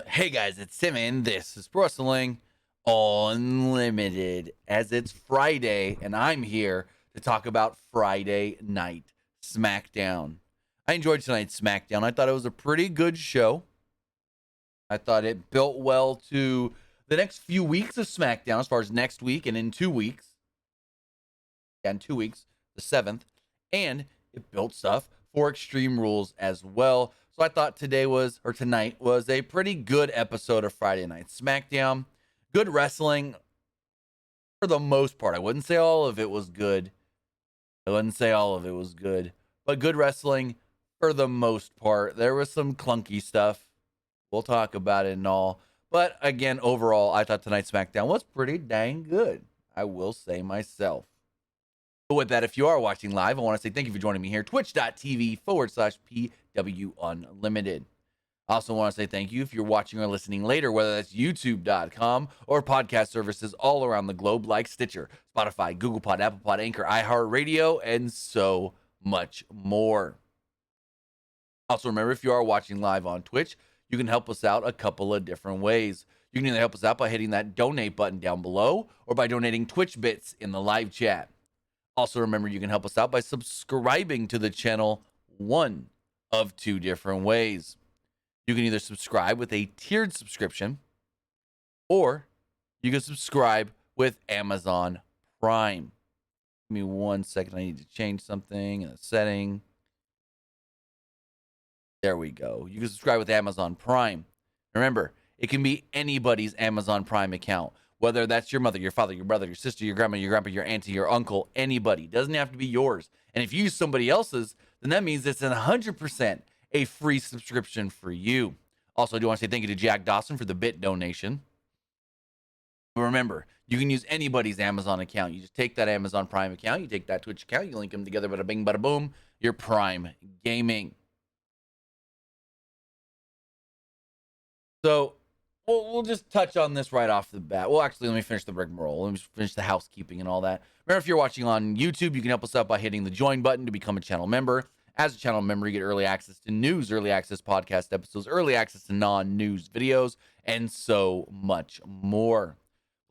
Hey guys, it's Tim, and this is Wrestling Unlimited. As it's Friday, and I'm here to talk about Friday Night Smackdown. I enjoyed tonight's Smackdown. I thought it was a pretty good show. I thought it built well to the next few weeks of SmackDown, as far as next week and in 2 weeks. Yeah, in 2 weeks, the 7th. And it built stuff for Extreme Rules as well. So I thought tonight was a pretty good episode of Friday Night SmackDown. Good wrestling for the most part. I wouldn't say all of it was good. But good wrestling for the most part. There was some clunky stuff. We'll talk about it and all. But again, overall, I thought tonight's SmackDown was pretty dang good. I will say myself. But with that, if you are watching live, I want to say thank you for joining me here, twitch.tv/PW Unlimited. I also want to say thank you if you're watching or listening later, whether that's youtube.com or podcast services all around the globe like Stitcher, Spotify, Google Pod, Apple Pod, Anchor, iHeartRadio, and so much more. Also, remember, if you are watching live on Twitch, you can help us out a couple of different ways. You can either help us out by hitting that donate button down below or by donating Twitch bits in the live chat. Also, remember, you can help us out by subscribing to the channel one of two different ways. You can either subscribe with a tiered subscription, or you can subscribe with Amazon Prime. Give me 1 second. I need to change something in a setting. There we go. You can subscribe with Amazon Prime. Remember, it can be anybody's Amazon Prime account. Whether that's your mother, your father, your brother, your sister, your grandma, your grandpa, your auntie, your uncle, anybody. It doesn't have to be yours. And if you use somebody else's, then that means it's 100% a free subscription for you. Also, I do want to say thank you to Jack Dawson for the bit donation. But remember, you can use anybody's Amazon account. You just take that Amazon Prime account, you take that Twitch account, you link them together, bada bing, bada boom, you're Prime Gaming. So, we'll just touch on this right off the bat. Well, actually, let me finish the rigmarole. Let me finish the housekeeping and all that. Remember, if you're watching on YouTube, you can help us out by hitting the join button to become a channel member. As a channel member, you get early access to news, early access podcast episodes, early access to non-news videos, and so much more.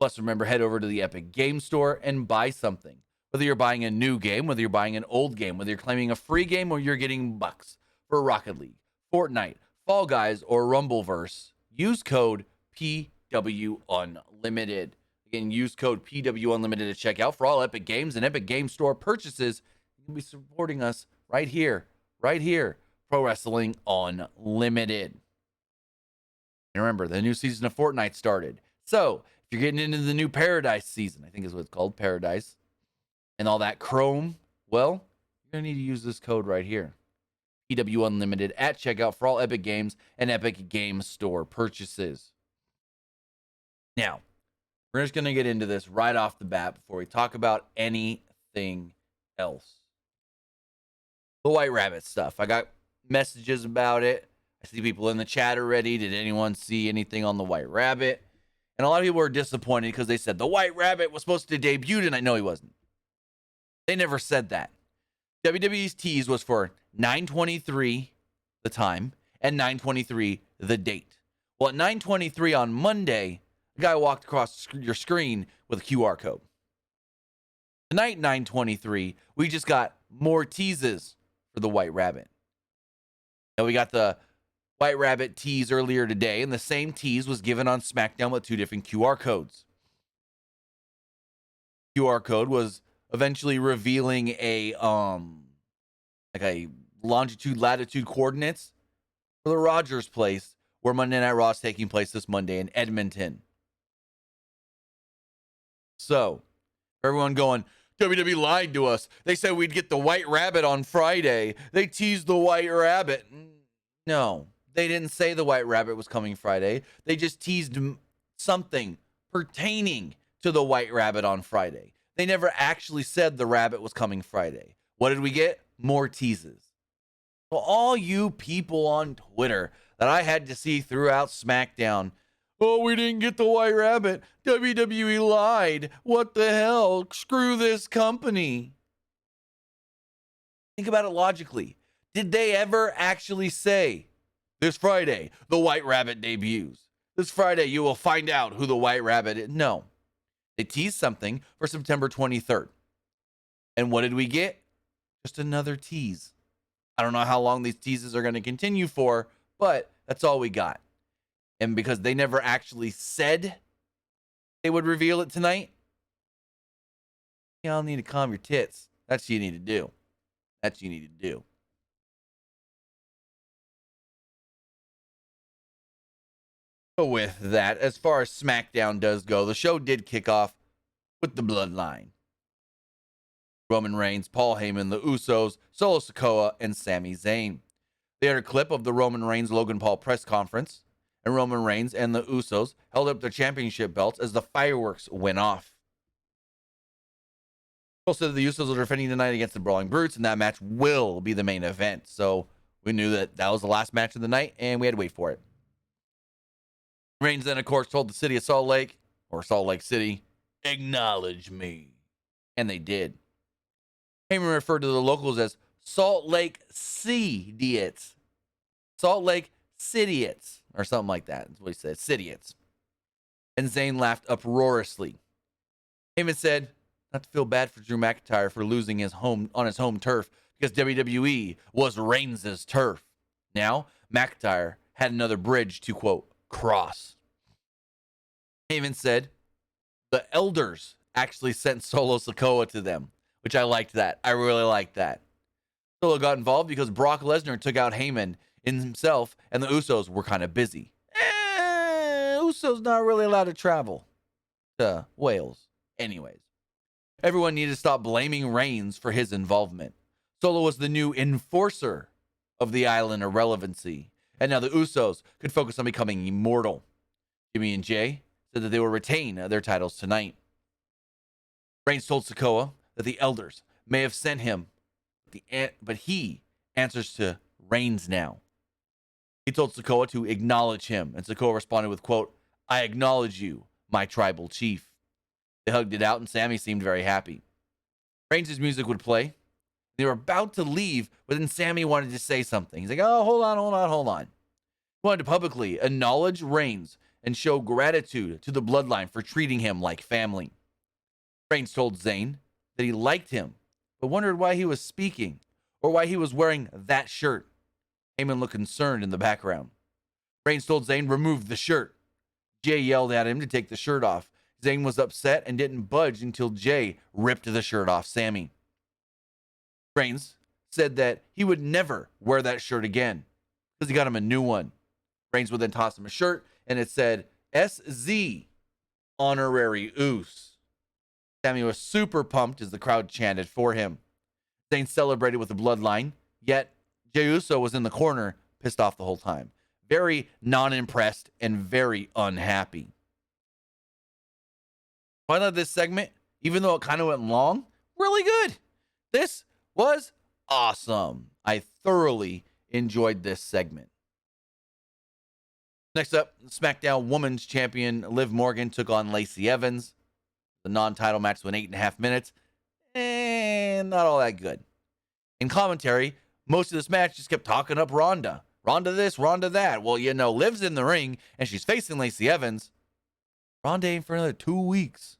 Plus, remember, head over to the Epic Game Store and buy something. Whether you're buying a new game, whether you're buying an old game, whether you're claiming a free game, or you're getting bucks for Rocket League, Fortnite, Fall Guys, or Rumbleverse, use code PW Unlimited. Again, use code PW Unlimited at checkout for all Epic Games and Epic Game Store purchases. You can be supporting us right here, Pro Wrestling Unlimited. And remember, the new season of Fortnite started. So, if you're getting into the new Paradise season, I think is what it's called, Paradise, and all that Chrome, well, you're going to need to use this code right here. PW Unlimited at checkout for all Epic Games and Epic Game Store purchases. Now, we're just going to get into this right off the bat before we talk about anything else. The White Rabbit stuff. I got messages about it. I see people in the chat already. Did anyone see anything on the White Rabbit? And a lot of people were disappointed because they said the White Rabbit was supposed to debut tonight. No, he wasn't. They never said that. WWE's tease was for 9:23 the time and 9:23 the date. Well, at 9:23 on Monday, a guy walked across your screen with a QR code. Tonight, 9:23, we just got more teases for the White Rabbit. Now, we got the White Rabbit tease earlier today, and the same tease was given on SmackDown with two different QR codes. QR code was eventually revealing a longitude, latitude coordinates for the Rogers place where Monday Night Raw is taking place this Monday in Edmonton. So, everyone going, WWE lied to us. They said we'd get the White Rabbit on Friday. They teased the White Rabbit. No, they didn't say the White Rabbit was coming Friday. They just teased something pertaining to the White Rabbit on Friday. They never actually said the rabbit was coming Friday. What did we get? More teases. Well, all you people on Twitter that I had to see throughout SmackDown, oh, we didn't get the White Rabbit. WWE lied. What the hell? Screw this company. Think about it logically. Did they ever actually say This Friday, the White Rabbit debuts. This Friday, you will find out who the White Rabbit is. No. They teased something for September 23rd. And what did we get? Just another tease. I don't know how long these teases are going to continue for, but that's all we got. And because they never actually said they would reveal it tonight, y'all need to calm your tits. That's what you need to do. That's what you need to do. So with that, as far as SmackDown does go, the show did kick off with the Bloodline. Roman Reigns, Paul Heyman, the Usos, Solo Sikoa, and Sami Zayn. They had a clip of the Roman Reigns-Logan Paul press conference, and Roman Reigns and the Usos held up their championship belts as the fireworks went off. Also, the Usos are defending tonight against the Brawling Brutes, and that match will be the main event. So we knew that that was the last match of the night, and we had to wait for it. Reigns then, of course, told the city of Salt Lake, or Salt Lake City, acknowledge me. And they did. Heyman referred to the locals as Salt Lake City-its. Salt Lake City-its, or something like that. That's what he said, City-its. And Zayn laughed uproariously. Heyman said, not to feel bad for Drew McIntyre for losing his home on his home turf, because WWE was Reigns' turf. Now, McIntyre had another bridge to, quote, cross. Heyman said, the elders actually sent Solo Sikoa to them, which I liked that. I really liked that. Solo got involved because Brock Lesnar took out Heyman in himself, and the Usos were kind of busy. Usos not really allowed to travel to Wales. Anyways, everyone needed to stop blaming Reigns for his involvement. Solo was the new enforcer of the island irrelevancy, and now the Usos could focus on becoming immortal. Jimmy and Jay said that they will retain their titles tonight. Reigns told Sikoa that the elders may have sent him, but he answers to Reigns now. He told Sikoa to acknowledge him, and Sikoa responded with, quote, I acknowledge you, my tribal chief. They hugged it out, and Sami seemed very happy. Reigns' music would play. They were about to leave, but then Sami wanted to say something. He's like, oh, hold on. He wanted to publicly acknowledge Reigns and show gratitude to the Bloodline for treating him like family. Reigns told Zayn that he liked him, but wondered why he was speaking or why he was wearing that shirt. Heyman looked concerned in the background. Reigns told Zayn, remove the shirt. Jay yelled at him to take the shirt off. Zayn was upset and didn't budge until Jay ripped the shirt off Sami. Reigns said that he would never wear that shirt again because he got him a new one. Reigns would then toss him a shirt, and it said, SZ, Honorary Oos. Sami was super pumped as the crowd chanted for him. Zayn celebrated with the Bloodline, yet Jey Uso was in the corner, pissed off the whole time. Very non-impressed and very unhappy. I thought this segment, even though it kind of went long, really good. This was awesome. I thoroughly enjoyed this segment. Next up, SmackDown Women's Champion Liv Morgan took on Lacey Evans. The non-title match went 8.5 minutes. And not all that good. In commentary, most of this match just kept talking up Ronda. Ronda this, Ronda that. Well, you know, Liv's in the ring, and she's facing Lacey Evans. Ronda ain't for another 2 weeks.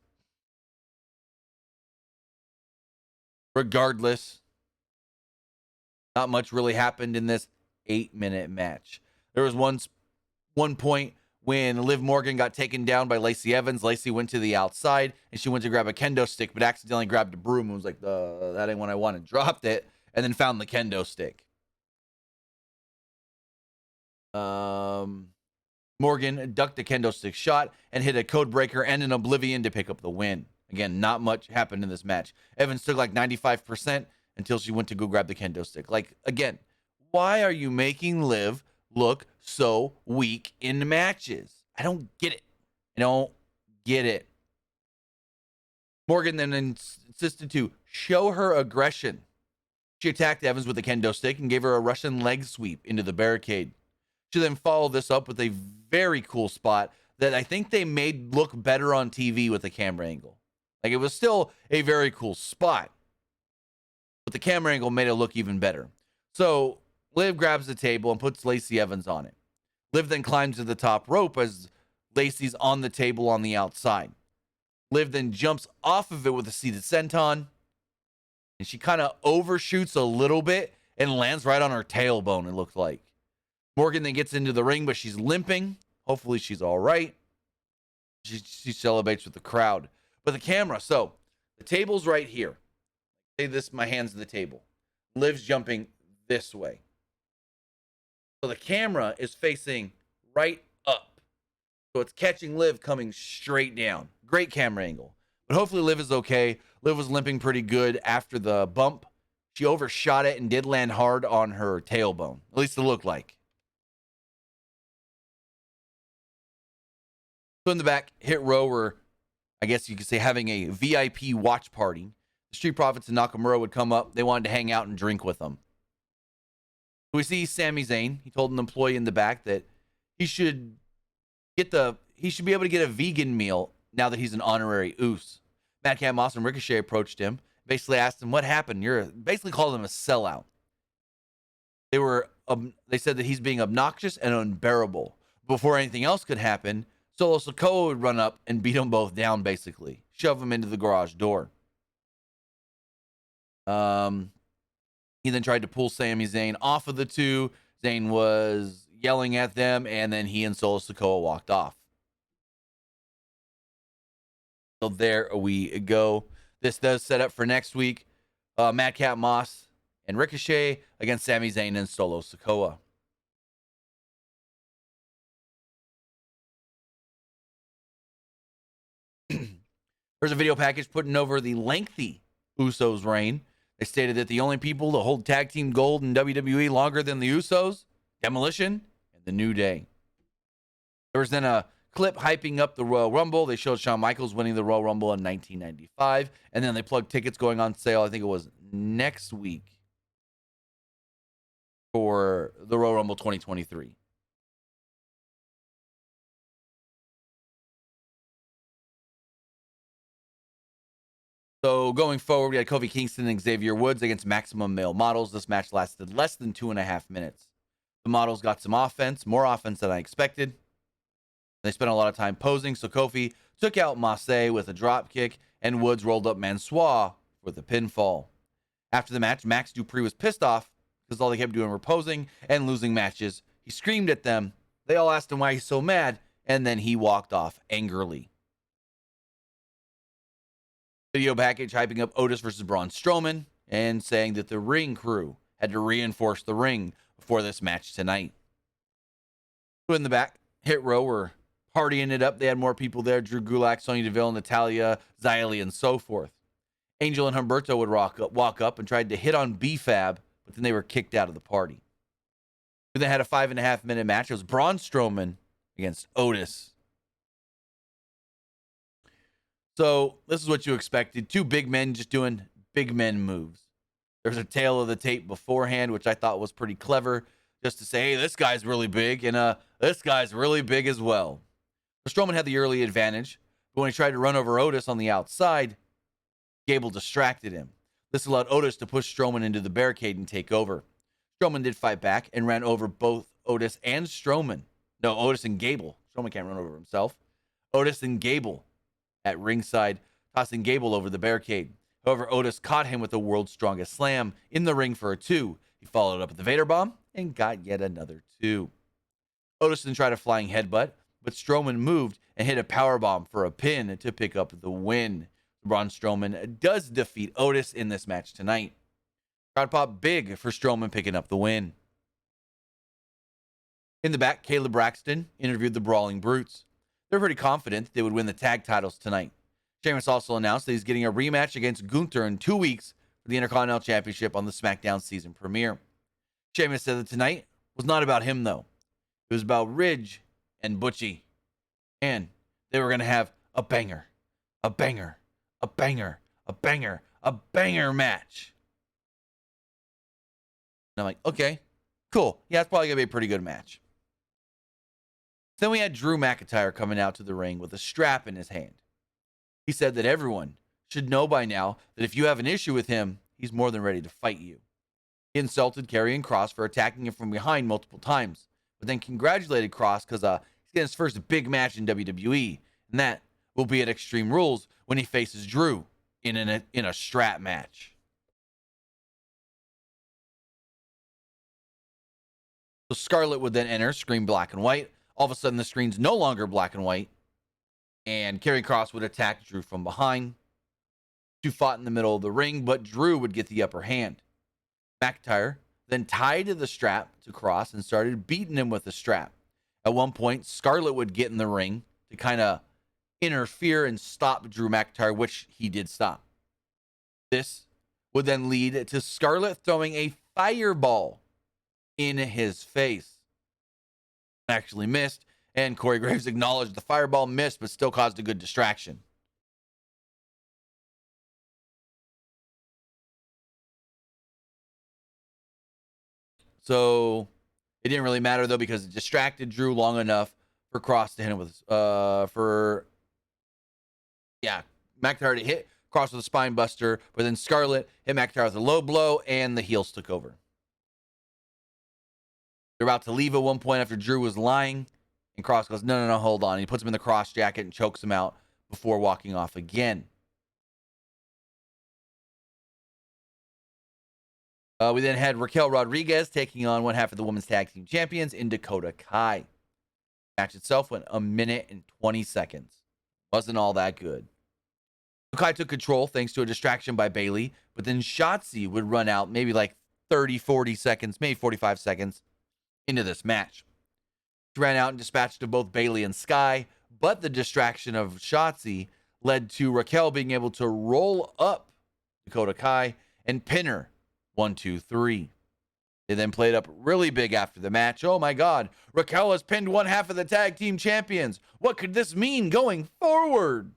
Regardless, not much really happened in this 8-minute match. There was one point when Liv Morgan got taken down by Lacey Evans. Lacey went to the outside, and she went to grab a kendo stick, but accidentally grabbed a broom and was like, that ain't what I wanted. Dropped it, and then found the kendo stick. Morgan ducked a kendo stick shot and hit a code breaker and an oblivion to pick up the win. Again, not much happened in this match. Evans took like 95% until she went to go grab the kendo stick. Like, again, why are you making Liv look so weak in matches? I don't get it. I don't get it. Morgan then insisted to show her aggression. She attacked Evans with a kendo stick and gave her a Russian leg sweep into the barricade. She then followed this up with a very cool spot that I think they made look better on TV with the camera angle. Like, it was still a very cool spot, but the camera angle made it look even better. So Liv grabs the table and puts Lacey Evans on it. Liv then climbs to the top rope as Lacey's on the table on the outside. Liv then jumps off of it with a seated senton, and she kind of overshoots a little bit and lands right on her tailbone, it looked like. Morgan then gets into the ring, but she's limping. Hopefully she's all right. She celebrates with the crowd. But the camera, so the table's right here. Say this, my hand's on the table. Liv's jumping this way. So the camera is facing right up. So it's catching Liv coming straight down. Great camera angle. But hopefully Liv is okay. Liv was limping pretty good after the bump. She overshot it and did land hard on her tailbone. At least it looked like. So in the back, Hit Row were, I guess you could say, having a VIP watch party. The Street Profits and Nakamura would come up. They wanted to hang out and drink with them. We see Sami Zayn. He told an employee in the back that he should be able to get a vegan meal now that he's an honorary Uso. Madcap Moss and Ricochet approached him, basically asked him what happened. Basically called him a sellout. They said that he's being obnoxious and unbearable. Before anything else could happen, Solo Sikoa would run up and beat them both down, basically. Shove them into the garage door. He then tried to pull Sami Zayn off of the two. Zayn was yelling at them, and then he and Solo Sikoa walked off. So there we go. This does set up for next week. Madcap Moss and Ricochet against Sami Zayn and Solo Sikoa. There's a video package putting over the lengthy Usos reign. They stated that the only people to hold tag team gold in WWE longer than the Usos, Demolition, and the New Day. There was then a clip hyping up the Royal Rumble. They showed Shawn Michaels winning the Royal Rumble in 1995. And then they plugged tickets going on sale, I think it was next week, for the Royal Rumble 2023. So going forward, we had Kofi Kingston and Xavier Woods against Maximum Male Models. This match lasted less than 2.5 minutes. The Models got some offense, more offense than I expected. They spent a lot of time posing, so Kofi took out Massey with a drop kick, and Woods rolled up Mansoor with a pinfall. After the match, Max Dupree was pissed off because all they kept doing were posing and losing matches. He screamed at them. They all asked him why he's so mad, and then he walked off angrily. Video package hyping up Otis versus Braun Strowman and saying that the ring crew had to reinforce the ring before this match tonight. So in the back, Hit Row were partying it up. They had more people there. Drew Gulak, Sonya Deville, Natalya, Xylee, and so forth. Angel and Humberto would walk up and tried to hit on B-Fab, but then they were kicked out of the party. We then had a 5.5-minute match. It was Braun Strowman against Otis. So this is what you expected. Two big men just doing big men moves. There's a tail of the tape beforehand, which I thought was pretty clever, just to say, hey, this guy's really big, and this guy's really big as well. Strowman had the early advantage, but when he tried to run over Otis on the outside, Gable distracted him. This allowed Otis to push Strowman into the barricade and take over. Strowman did fight back and ran over both Otis and Strowman. No, Otis and Gable. Strowman can't run over himself. Otis and Gable at ringside, tossing Gable over the barricade. However, Otis caught him with the world's strongest slam in the ring for a 2. He followed up with the Vader Bomb and got yet another 2. Otis then tried a flying headbutt, but Strowman moved and hit a powerbomb for a pin to pick up the win. Braun Strowman does defeat Otis in this match tonight. Crowd pop big for Strowman picking up the win. In the back, Caleb Braxton interviewed the Brawling Brutes. They're pretty confident that they would win the tag titles tonight. Sheamus also announced that he's getting a rematch against Gunther in 2 weeks for the Intercontinental Championship on the Smackdown season premiere. Sheamus said that tonight was not about him, though. It was about Ridge and Butchie. And they were going to have a banger, a banger, a banger, a banger, a banger match. And I'm like, okay, cool. Yeah, it's probably going to be a pretty good match. Then we had Drew McIntyre coming out to the ring with a strap in his hand. He said that everyone should know by now that if you have an issue with him, he's more than ready to fight you. He insulted Karrion Kross for attacking him from behind multiple times, but then congratulated Cross because he's getting his first big match in WWE, and that will be at Extreme Rules when he faces Drew in a strap match. So Scarlett would then enter, screen black and white. All of a sudden, the screen's no longer black and white, and Karrion Kross would attack Drew from behind. Two fought in the middle of the ring, but Drew would get the upper hand. McIntyre then tied the strap to Kross and started beating him with the strap. At one point, Scarlett would get in the ring to kind of interfere and stop Drew McIntyre, which he did stop. This would then lead to Scarlett throwing a fireball in his face. Actually missed, and Corey Graves acknowledged the fireball missed, but still caused a good distraction. So it didn't really matter, though, because it distracted Drew long enough for Kross to hit him with, McIntyre to hit Kross with a spine buster, but then Scarlett hit McIntyre with a low blow, and the heels took over. They're about to leave at one point after Drew was lying, and Kross goes, no, hold on. And he puts him in the cross jacket and chokes him out before walking off again. We then had Raquel Rodriguez taking on one half of the women's tag team champions in Dakota Kai. The match itself went 1 minute and 20 seconds. Wasn't all that good. Kai took control thanks to a distraction by Bayley, but then Shotzi would run out maybe like 30, 40 seconds, maybe 45 seconds into this match. She ran out and dispatched of both Bayley and Sky, but the distraction of Shotzi led to Raquel being able to roll up Dakota Kai and pin her 1, 2, 3. They then played up really big after the match. Oh my God, Raquel has pinned one half of the tag team champions. What could this mean going forward?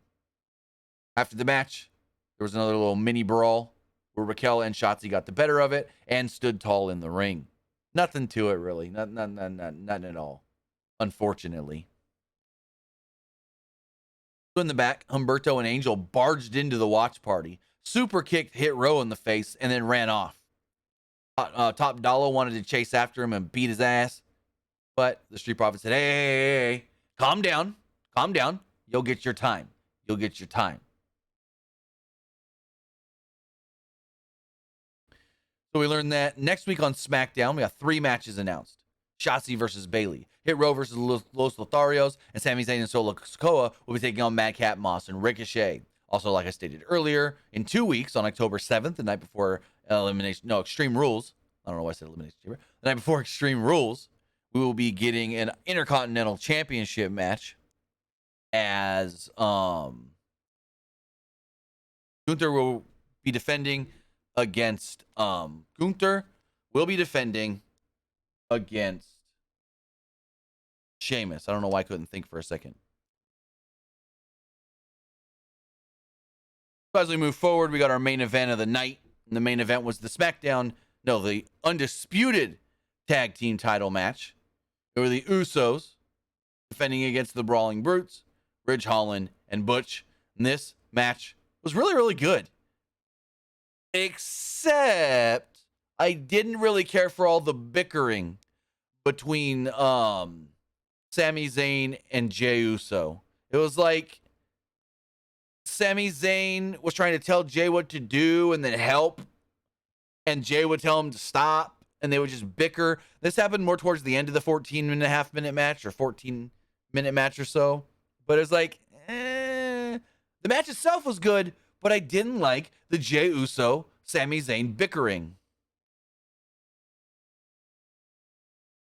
After the match, there was another little mini brawl where Raquel and Shotzi got the better of it and stood tall in the ring. Nothing to it, really. Nothing at all, unfortunately. In the back, Humberto and Angel barged into the watch party, super kicked Hit Row in the face, and then ran off. Top Dollar wanted to chase after him and beat his ass, but the Street Profits said, hey, calm down. You'll get your time. So we learned that next week on SmackDown, we got 3 matches announced. Shotzi versus Bayley, Hit Row versus Los Lotharios, and Sami Zayn and Solo Sikoa will be taking on Madcap Moss and Ricochet. Also, like I stated earlier, in 2 weeks, on October 7th, the night before Extreme Rules. I don't know why I said Elimination Chamber. The night before Extreme Rules, we will be getting an Intercontinental Championship match as Gunther will be defending against Sheamus. I don't know why I couldn't think for a second. So as we move forward, we got our main event of the night. And the main event was the undisputed tag team title match. It were the Usos defending against the Brawling Brutes, Ridge Holland, and Butch. And this match was really, really good. Except I didn't really care for all the bickering between Sami Zayn and Jey Uso. It was like Sami Zayn was trying to tell Jey what to do and then help, and Jey would tell him to stop, and they would just bicker. This happened more towards the end of the 14.5-minute match or 14-minute match or so. But it was like, the match itself was good, but I didn't like the Jey Uso, Sami Zayn bickering.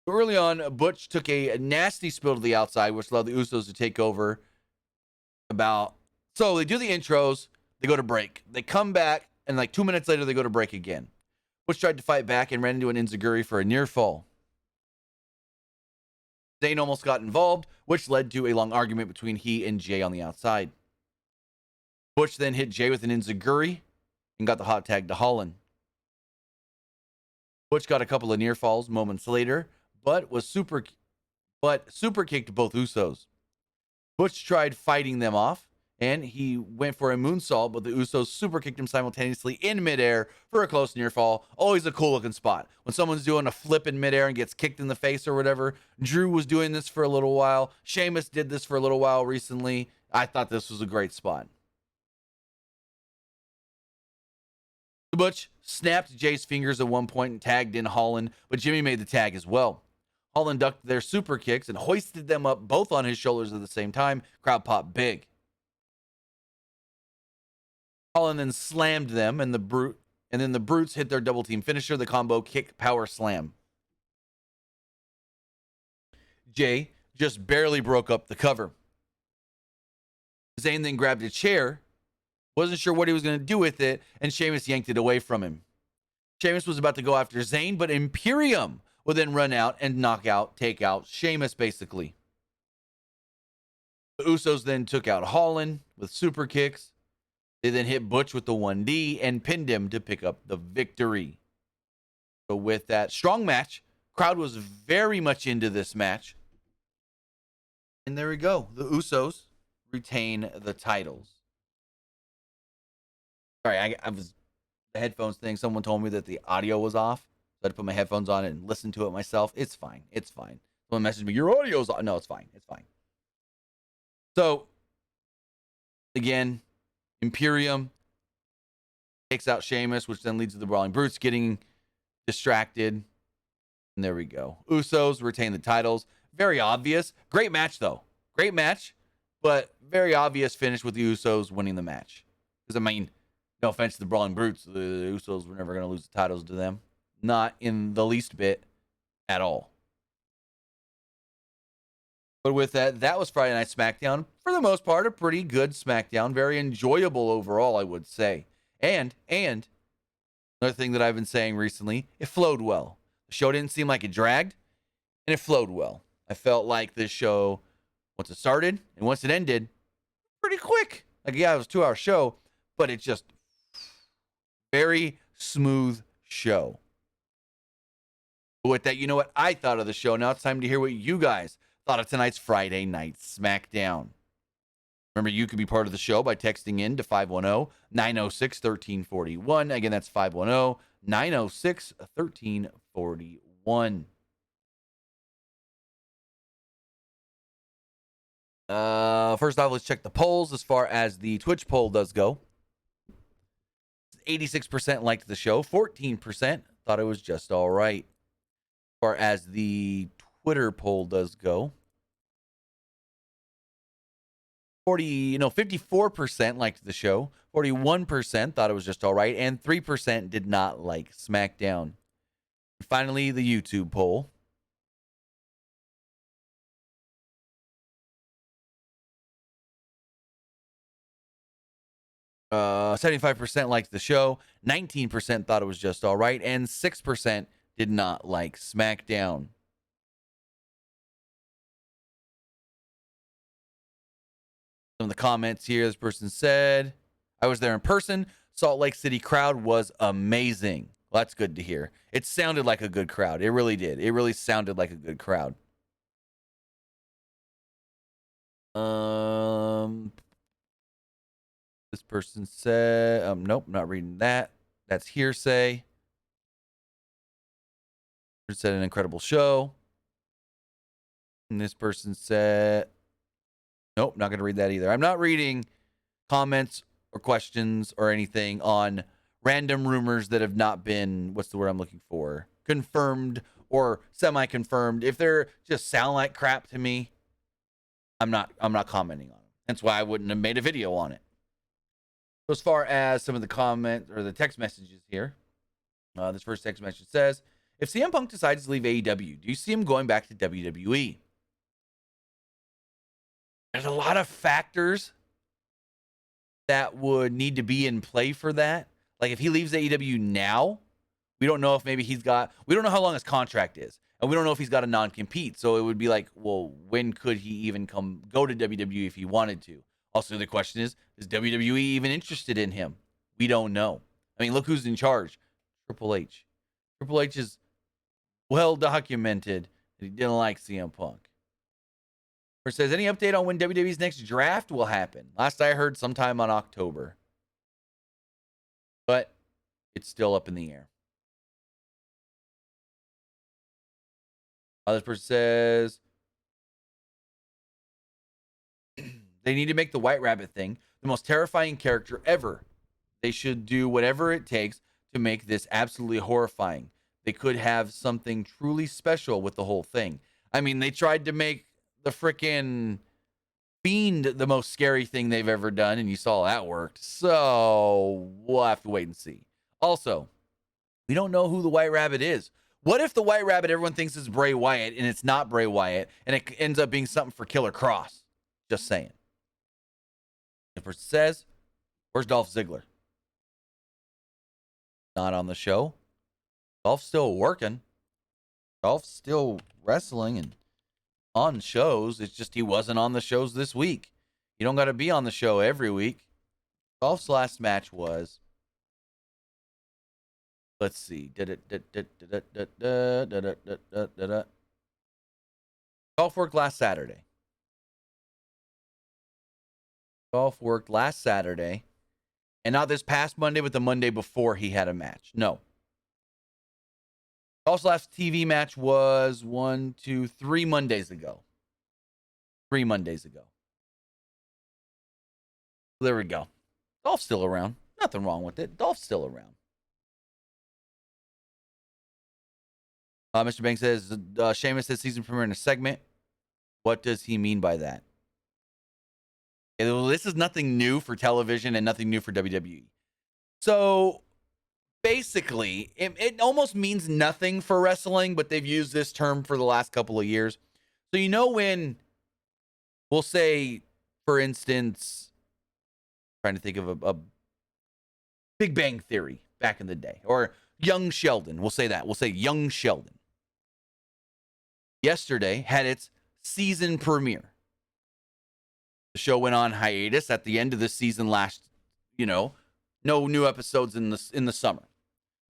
Early on, Butch took a nasty spill to the outside, which allowed the Usos to take over. So they do the intros, they go to break. They come back, and like 2 minutes later, they go to break again. Butch tried to fight back and ran into an enziguri for a near fall. Zayn almost got involved, which led to a long argument between he and Jey on the outside. Butch then hit Jey with an enziguri and got the hot tag to Holland. Butch got a couple of near falls moments later, but super kicked both Usos. Butch tried fighting them off and he went for a moonsault, but the Usos super kicked him simultaneously in midair for a close near fall. Always a cool looking spot. When someone's doing a flip in midair and gets kicked in the face or whatever, Drew was doing this for a little while. Sheamus did this for a little while recently. I thought this was a great spot. Butch snapped Jay's fingers at one point and tagged in Holland, but Jimmy made the tag as well. Holland ducked their super kicks and hoisted them up both on his shoulders at the same time. Crowd popped big. Holland then slammed them, and then the Brutes hit their double team finisher, the combo kick power slam. Jay just barely broke up the cover. Zayn then grabbed a chair, wasn't sure what he was going to do with it, and Sheamus yanked it away from him. Sheamus was about to go after Zayn, but Imperium would then run out and take out Sheamus, basically. The Usos then took out Holland with super kicks. They then hit Butch with the 1D and pinned him to pick up the victory. So with that strong match, crowd was very much into this match. And there we go. The Usos retain the titles. Sorry, I was the headphones thing. Someone told me that the audio was off. So I had to put my headphones on and listen to it myself. It's fine. It's fine. Someone messaged me, your audio's on. No, it's fine. It's fine. So, again, Imperium takes out Sheamus, which then leads to the Brawling Brutes getting distracted. And there we go. Usos retain the titles. Very obvious. Great match, though. Great match, but very obvious finish with the Usos winning the match. Because, I mean, no offense to the Brawling Brutes, the Usos were never going to lose the titles to them. Not in the least bit at all. But with that, that was Friday Night SmackDown. For the most part, a pretty good SmackDown. Very enjoyable overall, I would say. And another thing that I've been saying recently, it flowed well. The show didn't seem like it dragged, and it flowed well. I felt like this show, once it started and once it ended, pretty quick. Like, yeah, it was a 2-hour show, but it's just very smooth show. But with that, you know what I thought of the show. Now it's time to hear what you guys thought of tonight's Friday Night SmackDown. Remember, you can be part of the show by texting in to 510-906-1341. Again, that's 510-906-1341. First off, let's check the polls as far as the Twitch poll does go. 86% liked the show. 14% thought it was just all right. As far as the Twitter poll does go, 54% liked the show, 41% thought it was just all right, and 3% did not like SmackDown. And finally, the YouTube poll. Uh, 75% liked the show, 19% thought it was just all right, and 6% did not like SmackDown. Some of the comments here, this person said, I was there in person. Salt Lake City crowd was amazing. Well, that's good to hear. It sounded like a good crowd. It really did. It really sounded like a good crowd. This person said, nope, not reading that. That's hearsay. This person said an incredible show. And this person said, nope, not going to read that either. I'm not reading comments or questions or anything on random rumors that have not been, what's the word I'm looking for? Confirmed or semi-confirmed. If they're just sound like crap to me, I'm not commenting on it. That's why I wouldn't have made a video on it. So as far as some of the comments or the text messages here, this first text message says, if CM Punk decides to leave AEW, do you see him going back to WWE? There's a lot of factors that would need to be in play for that. Like if he leaves AEW now, we don't know if maybe we don't know how long his contract is. And we don't know if he's got a non-compete. So it would be like, well, when could he even go to WWE if he wanted to? Also, the question is WWE even interested in him? We don't know. I mean, look who's in charge. Triple H. Triple H is well documented that he didn't like CM Punk. Or says, any update on when WWE's next draft will happen? Last I heard, sometime on October. But it's still up in the air. This person says, they need to make the White Rabbit thing the most terrifying character ever. They should do whatever it takes to make this absolutely horrifying. They could have something truly special with the whole thing. I mean, they tried to make the frickin' Fiend the most scary thing they've ever done, and you saw that worked. So we'll have to wait and see. Also, we don't know who the White Rabbit is. What if the White Rabbit everyone thinks is Bray Wyatt, and it's not Bray Wyatt, and it ends up being something for Killer Cross? Just saying. The person says, where's Dolph Ziggler? Not on the show. Dolph's still working. Dolph's still wrestling and on shows. It's just he wasn't on the shows this week. You don't got to be on the show every week. Dolph's last match was, let's see. Dolph worked last Saturday. Dolph worked last Saturday. And not this past Monday, but the Monday before he had a match. No. Dolph's last TV match was 3 Mondays ago. 3 Mondays ago. There we go. Dolph's still around. Nothing wrong with it. Dolph's still around. Mr. Banks says, Sheamus says season premiere in a segment. What does he mean by that? This is nothing new for television and nothing new for WWE. So basically, it almost means nothing for wrestling, but they've used this term for the last couple of years. So you know when we'll say, for instance, trying to think of a Big Bang Theory back in the day, or Young Sheldon. We'll say that. We'll say Young Sheldon. Yesterday had its season premiere. The show went on hiatus at the end of the season last, no new episodes in the summer.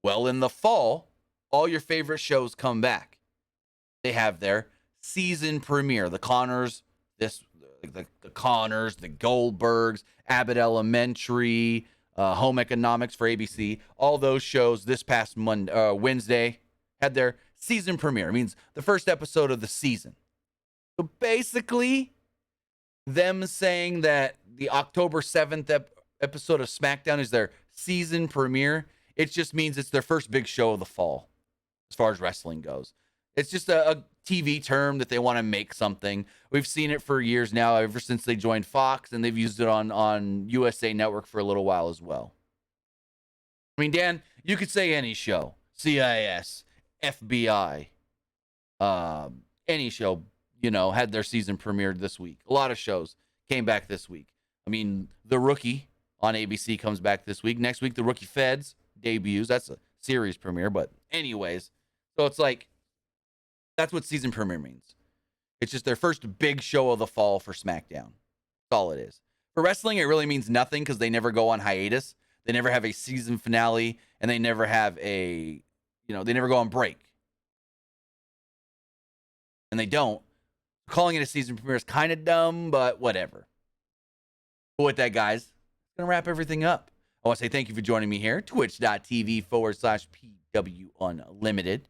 Well, in the fall, all your favorite shows come back. They have their season premiere. The Connors, the Connors, the Goldbergs, Abbott Elementary, Home Economics for ABC. All those shows this past Wednesday had their season premiere. It means the first episode of the season. So basically, them saying that the October 7th episode of Smackdown is their season premiere, it just means it's their first big show of the fall, as far as wrestling goes. It's just a TV term that they want to make something. We've seen it for years now, ever since they joined Fox, and they've used it on USA Network for a little while as well. I mean, Dan, you could say any show. CIS, FBI, any show, had their season premiered this week. A lot of shows came back this week. I mean, The Rookie on ABC comes back this week. Next week, The Rookie Feds debuts. That's a series premiere. But anyways, so it's like, that's what season premiere means. It's just their first big show of the fall for SmackDown. That's all it is. For wrestling, it really means nothing because they never go on hiatus. They never have a season finale, and they never have they never go on break. And they don't. Calling it a season premiere is kind of dumb, but whatever. But with that, guys, I'm going to wrap everything up. I want to say thank you for joining me here, twitch.tv/PW Unlimited.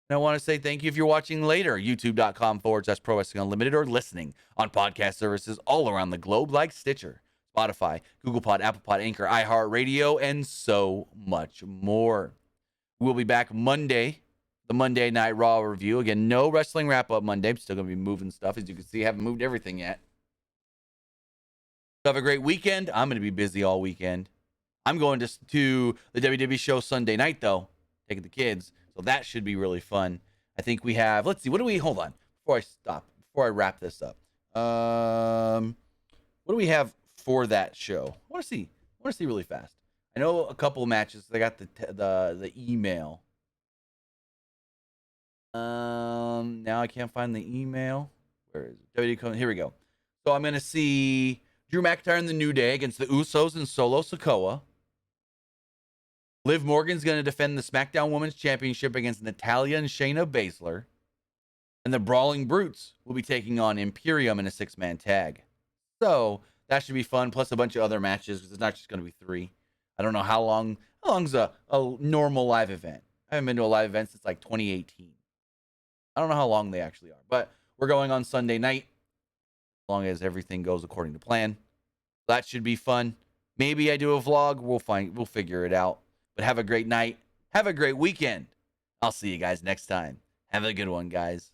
And I want to say thank you if you're watching later, youtube.com/Pro Wrestling Unlimited, or listening on podcast services all around the globe like Stitcher, Spotify, Google Pod, Apple Pod, Anchor, iHeartRadio, and so much more. We'll be back Monday, the Monday Night Raw review. Again, no wrestling wrap-up Monday. I'm still going to be moving stuff. As you can see, I haven't moved everything yet. So have a great weekend. I'm going to be busy all weekend. I'm going to the WWE show Sunday night, though, taking the kids. So that should be really fun. I think we have, let's see, hold on, before I wrap this up. What do we have for that show? I want to see really fast. I know a couple of matches. I got the email. Now I can't find the email. Where is it? WWE. Here we go. So I'm going to see Drew McIntyre and the New Day against the Usos and Solo Sikoa. Liv Morgan's going to defend the SmackDown Women's Championship against Natalya and Shayna Baszler. And the Brawling Brutes will be taking on Imperium in a 6-man tag. So that should be fun, plus a bunch of other matches, because it's not just going to be 3. I don't know how long's a normal live event. I haven't been to a live event since like 2018. I don't know how long they actually are, but we're going on Sunday night, as long as everything goes according to plan. That should be fun. Maybe I do a vlog. We'll figure it out. But have a great night. Have a great weekend. I'll see you guys next time. Have a good one, guys.